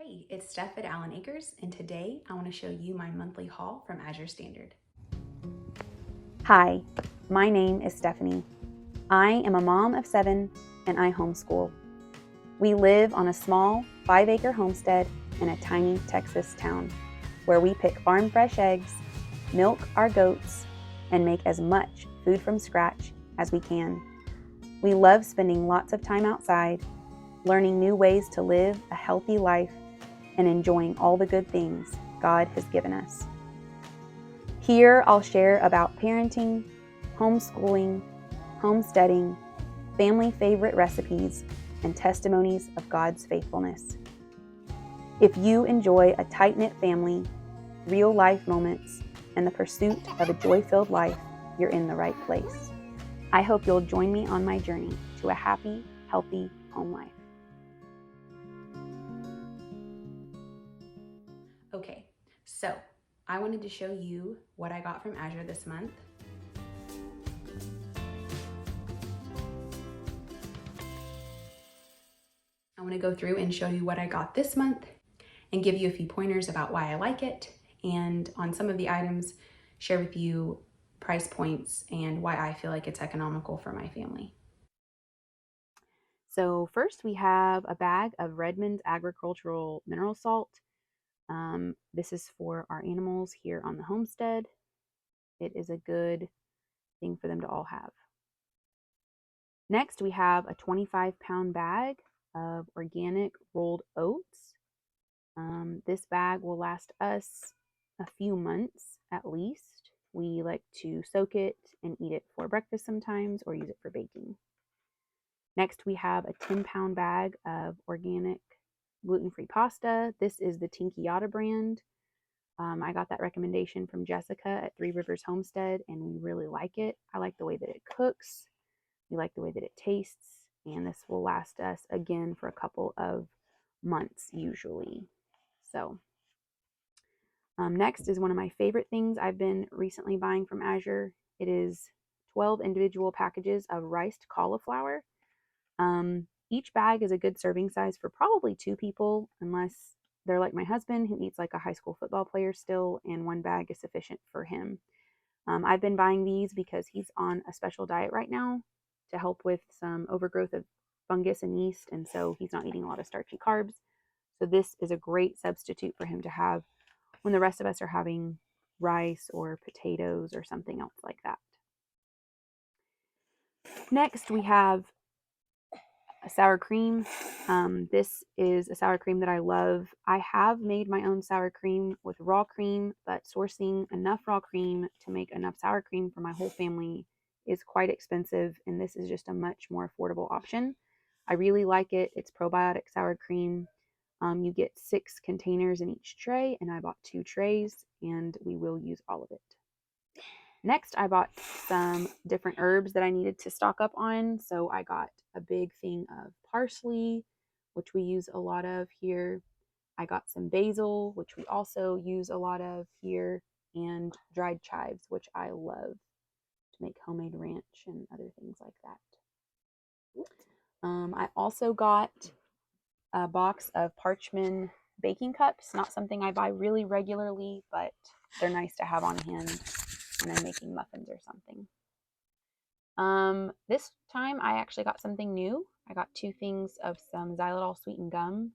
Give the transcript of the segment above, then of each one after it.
Hey, it's Steph at Allen Acres, and today I want to show you my monthly haul from Azure Standard. Hi, my name is Stephanie. I am a mom of 7 and I homeschool. We live on a small 5-acre homestead in a tiny Texas town where we pick farm fresh eggs, milk our goats, and make as much food from scratch as we can. We love spending lots of time outside, learning new ways to live a healthy life, and enjoying all the good things God has given us. Here I'll share about parenting, homeschooling, homesteading, family favorite recipes, and testimonies of God's faithfulness. If you enjoy a tight-knit family, real life moments, and the pursuit of a joy-filled life, you're in the right place. I hope you'll join me on my journey to a happy, healthy home life. Okay, so I wanted to show you what I got from Azure this month. I want to go through and show you what I got this month and give you a few pointers about why I like it, and on some of the items, share with you price points and why I feel like it's economical for my family. So first we have a bag of Redmond's agricultural mineral salt. This is for our animals here on the homestead. It is a good thing for them to all have. Next, we have a 25-pound bag of organic rolled oats. This bag will last us a few months at least. We like to soak it and eat it for breakfast sometimes or use it for baking. Next, we have a 10-pound bag of organic gluten-free pasta. This is the Tinkiata brand. I got that recommendation from Jessica at Three Rivers Homestead, and we really like it. I like the way that it cooks. We like the way that it tastes, and this will last us again for a couple of months usually. So next is one of my favorite things I've been recently buying from Azure. It is 12 individual packages of riced cauliflower. Each bag is a good serving size for probably 2 people, unless they're like my husband who eats like a high school football player still, and 1 bag is sufficient for him. I've been buying these because he's on a special diet right now to help with some overgrowth of fungus and yeast, and so he's not eating a lot of starchy carbs. So this is a great substitute for him to have when the rest of us are having rice or potatoes or something else like that. Next, we have a sour cream. This is a sour cream that I love. I have made my own sour cream with raw cream, but sourcing enough raw cream to make enough sour cream for my whole family is quite expensive, and this is just a much more affordable option. I really like it. It's probiotic sour cream. You get 6 containers in each tray, and I bought 2 trays, and we will use all of it. Next, I bought some different herbs that I needed to stock up on. So I got a big thing of parsley, which we use a lot of here. I got some basil, which we also use a lot of here, and dried chives, which I love to make homemade ranch and other things like that. I also got a box of parchment baking cups. Not something I buy really regularly, but they're nice to have on hand when I'm making muffins or something. This time I actually got something new. I got 2 things of some xylitol sweetened gum.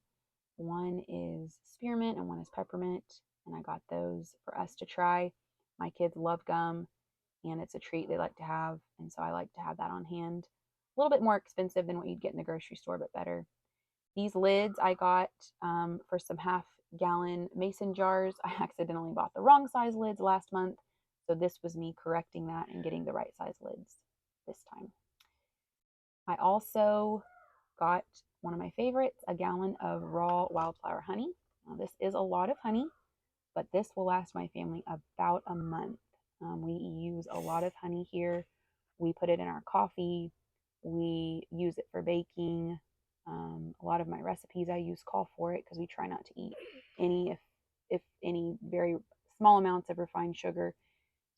One is spearmint and one is peppermint, and I got those for us to try. My kids love gum, and it's a treat they like to have, and so I like to have that on hand. A little bit more expensive than what you'd get in the grocery store, but better. These lids I got for some half-gallon mason jars. I accidentally bought the wrong size lids last month, so this was me correcting that and getting the right size lids this time. I also got one of my favorites, a gallon of raw wildflower honey. Now, this is a lot of honey, but this will last my family about a month. We use a lot of honey here. We put it in our coffee. We use it for baking. A lot of my recipes I use call for it because we try not to eat any, if any, very small amounts of refined sugar.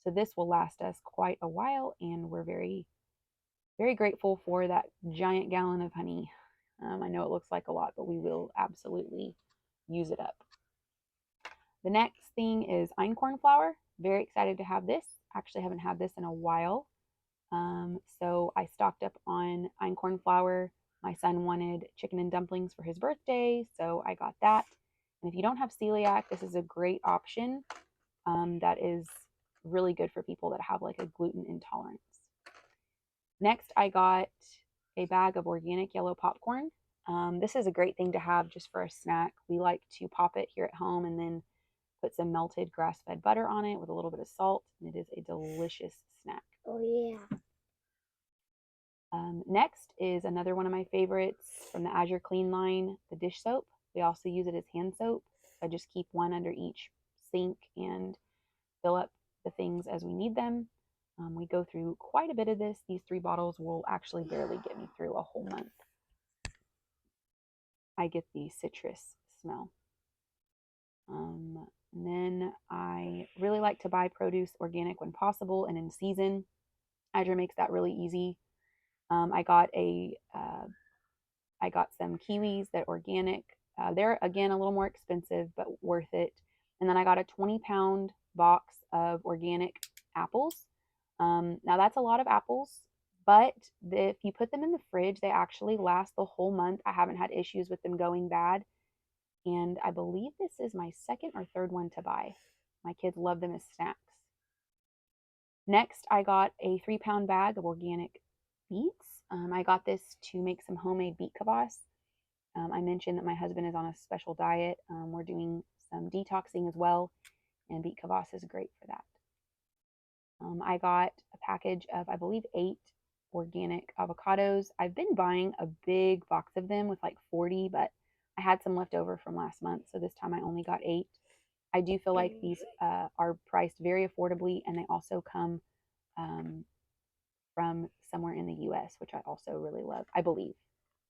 So this will last us quite a while, and we're very, very grateful for that giant gallon of honey. I know it looks like a lot, but we will absolutely use it up. The next thing is einkorn flour. Very excited to have this. Actually haven't had this in a while. So I stocked up on einkorn flour. My son wanted chicken and dumplings for his birthday, so I got that. And if you don't have celiac, this is a great option. That is really good for people that have like a gluten intolerance. Next, I got a bag of organic yellow popcorn. This is a great thing to have just for a snack. We like to pop it here at home and then put some melted grass-fed butter on it with a little bit of salt, and it is a delicious snack. Oh, yeah. Next is another one of my favorites from the Azure Clean line, the dish soap. We also use it as hand soap. I just keep one under each sink and fill up the things as we need them. We go through quite a bit of this. These 3 bottles will actually barely get me through a whole month. I get the citrus smell. And then I really like to buy produce organic when possible and in season. Azure makes that really easy. I got some kiwis that are organic. They're again a little more expensive, but worth it. And then I got a 20-pound box of organic apples. Now that's a lot of apples, but if you put them in the fridge, they actually last the whole month. I haven't had issues with them going bad. And I believe this is my second or third one to buy. My kids love them as snacks. Next, I got a 3-pound bag of organic beets. I got this to make some homemade beet kvass. I mentioned that my husband is on a special diet. We're doing some detoxing as well, and beet kvass is great for that. I got a package of, I believe, 8 organic avocados. I've been buying a big box of them with like 40, but I had some left over from last month, so this time I only got 8. I do feel like these are priced very affordably, and they also come from somewhere in the US, which I also really love, I believe.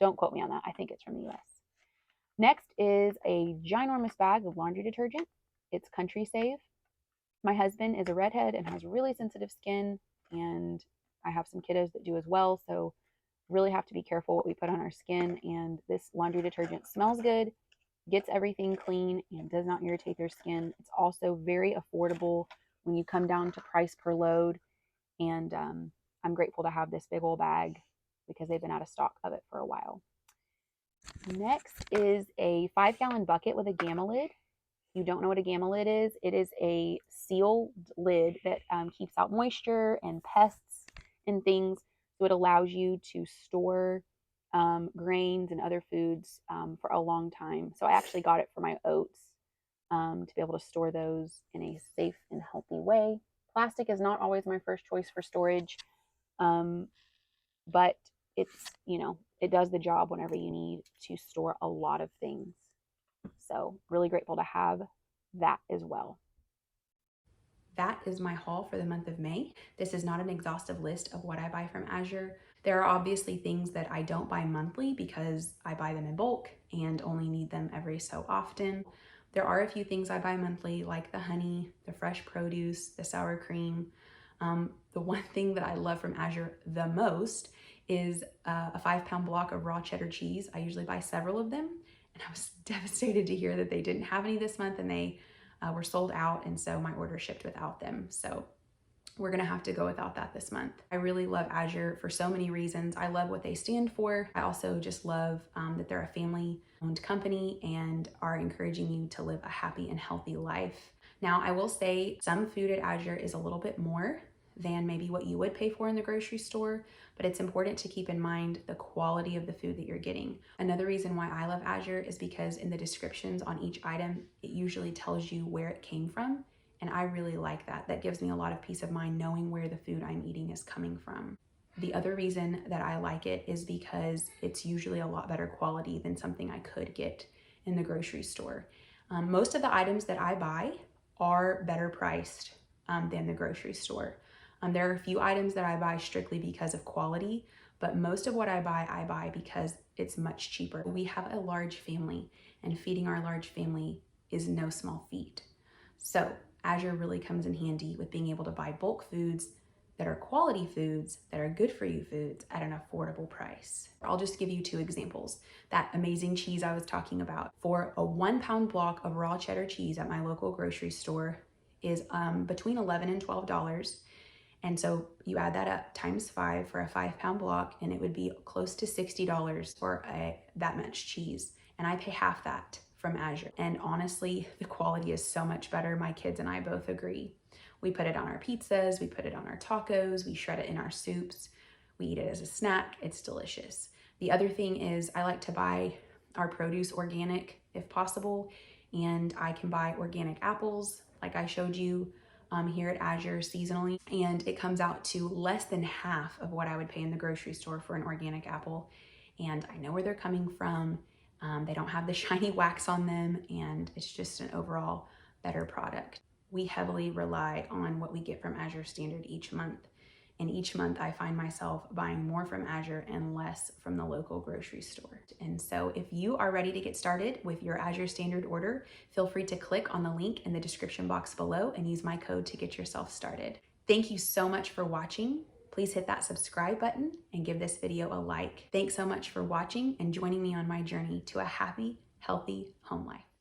Don't quote me on that. I think it's from the US. Next is a ginormous bag of laundry detergent. It's Country Save. My husband is a redhead and has really sensitive skin, and I have some kiddos that do as well, so really have to be careful what we put on our skin. And this laundry detergent smells good, gets everything clean, and does not irritate their skin. It's also very affordable when you come down to price per load, and I'm grateful to have this big old bag because they've been out of stock of it for a while. Next is a 5-gallon bucket with a gamma lid. If you don't know what a gamma lid is, it is a sealed lid that keeps out moisture and pests and things. So it allows you to store grains and other foods for a long time. So I actually got it for my oats to be able to store those in a safe and healthy way. Plastic is not always my first choice for storage, but it's, it does the job whenever you need to store a lot of things. So really grateful to have that as well. That is my haul for the month of May. This is not an exhaustive list of what I buy from Azure. There are obviously things that I don't buy monthly because I buy them in bulk and only need them every so often. There are a few things I buy monthly, like the honey, the fresh produce, the sour cream. The one thing that I love from Azure the most is a 5-pound block of raw cheddar cheese. I usually buy several of them, and I was devastated to hear that they didn't have any this month, and they were sold out, and so my order shipped without them. So we're gonna have to go without that this month. I really love Azure for so many reasons. I love what they stand for. I also just love that they're a family-owned company and are encouraging you to live a happy and healthy life. Now, I will say some food at Azure is a little bit more than maybe what you would pay for in the grocery store, but it's important to keep in mind the quality of the food that you're getting. Another reason why I love Azure is because in the descriptions on each item, it usually tells you where it came from, and I really like that. That gives me a lot of peace of mind knowing where the food I'm eating is coming from. The other reason that I like it is because it's usually a lot better quality than something I could get in the grocery store. Most of the items that I buy are better priced than the grocery store. There are a few items that I buy strictly because of quality, but most of what I buy because it's much cheaper. We have a large family, and feeding our large family is no small feat. So Azure really comes in handy with being able to buy bulk foods that are quality foods, that are good for you foods at an affordable price. I'll just give you 2 examples. That amazing cheese I was talking about. For a 1-pound block of raw cheddar cheese at my local grocery store is between $11 and $12. And so you add that up times 5 for a 5-pound block, and it would be close to $60 for that much cheese. And I pay half that from Azure. And honestly, the quality is so much better. My kids and I both agree. We put it on our pizzas, we put it on our tacos, we shred it in our soups, we eat it as a snack. It's delicious. The other thing is I like to buy our produce organic if possible, and I can buy organic apples like I showed you here at Azure seasonally, and it comes out to less than half of what I would pay in the grocery store for an organic apple. And I know where they're coming from. They don't have the shiny wax on them, and it's just an overall better product. We heavily rely on what we get from Azure Standard each month. And each month I find myself buying more from Azure and less from the local grocery store. And so if you are ready to get started with your Azure Standard order, feel free to click on the link in the description box below and use my code to get yourself started. Thank you so much for watching. Please hit that subscribe button and give this video a like. Thanks so much for watching and joining me on my journey to a happy, healthy home life.